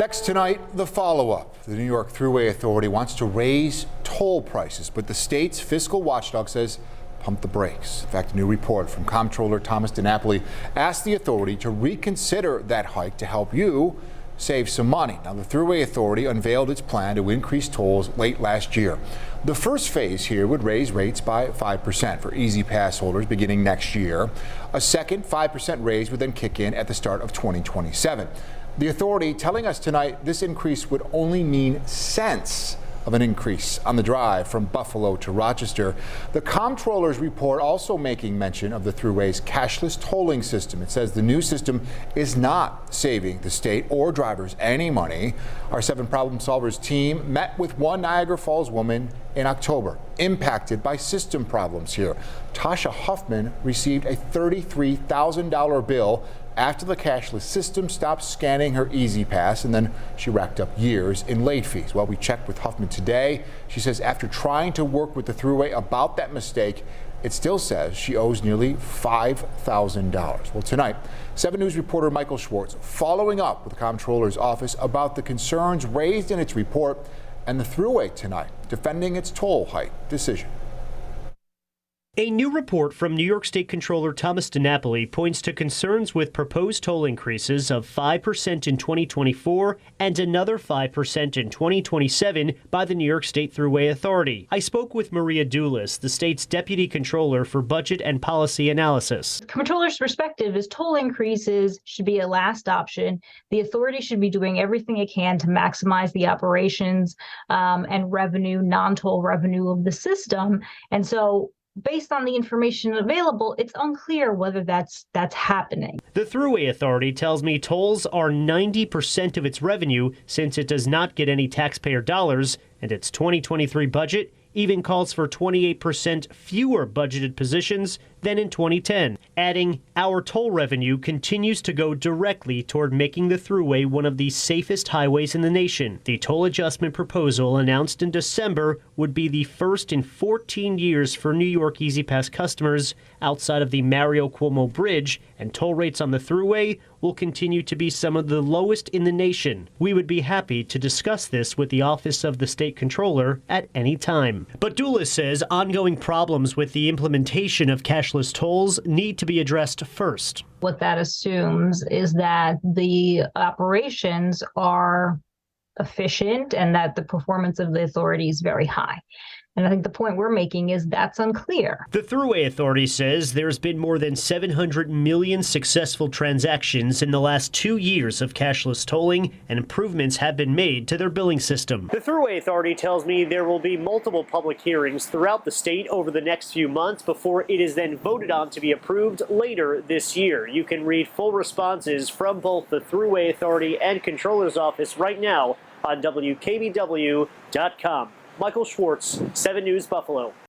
Next tonight, the follow-up. The New York Thruway Authority wants to raise toll prices, but the state's fiscal watchdog says pump the brakes. In fact, a new report from Comptroller Thomas DiNapoli asked the authority to reconsider that hike to help you save some money. Now, the Thruway Authority unveiled its plan to increase tolls late last year. The first phase here would raise rates by 5% for Easy Pass holders beginning next year. A second 5% raise would then kick in at the start of 2027. The authority telling us tonight this increase would only mean cents of an increase on the drive from Buffalo to Rochester. The Comptroller's report also making mention of the Thruway's cashless tolling system. It says the new system is not saving the state or drivers any money. Our 7 Problem Solvers team met with one Niagara Falls woman in October, impacted by system problems here. Tasha Huffman received a $33,000 bill after the cashless system stopped scanning her Easy Pass, and then she racked up years in late fees. Well, we checked with Huffman today. She says after trying to work with the Thruway about that mistake, it still says she owes nearly $5,000. Well, tonight, 7 News reporter Michael Schwartz following up with the Comptroller's office about the concerns raised in its report, and the Thruway tonight defending its toll hike decision. A new report from New York State Comptroller Thomas DiNapoli points to concerns with proposed toll increases of 5% in 2024 and another 5% in 2027 by the New York State Thruway Authority. I spoke with Maria Dulis, the state's Deputy Comptroller for Budget and Policy Analysis. The Comptroller's perspective is toll increases should be a last option. The authority should be doing everything it can to maximize the operations and revenue, non-toll revenue of the system. And so, based on the information available, it's unclear whether that's happening. The Thruway Authority tells me tolls are 90% of its revenue since it does not get any taxpayer dollars, and its 2023 budget even calls for 28% fewer budgeted positions than in 2010, adding, our toll revenue continues to go directly toward making the Thruway one of the safest highways in the nation. The toll adjustment proposal announced in December would be the first in 14 years for New York Easy Pass customers outside of the Mario Cuomo Bridge, and toll rates on the Thruway will continue to be some of the lowest in the nation. We would be happy to discuss this with the Office of the State Comptroller at any time. But Dulis says ongoing problems with the implementation of cashless tolls need to be addressed first. What that assumes is that the operations are efficient and that the performance of the authority is very high. And I think the point we're making is that's unclear. The Thruway Authority says there's been more than 700 million successful transactions in the last 2 years of cashless tolling, and improvements have been made to their billing system. The Thruway Authority tells me there will be multiple public hearings throughout the state over the next few months before it is then voted on to be approved later this year. You can read full responses from both the Thruway Authority and Comptroller's Office right now on WKBW.com. Michael Schwartz, 7 News Buffalo.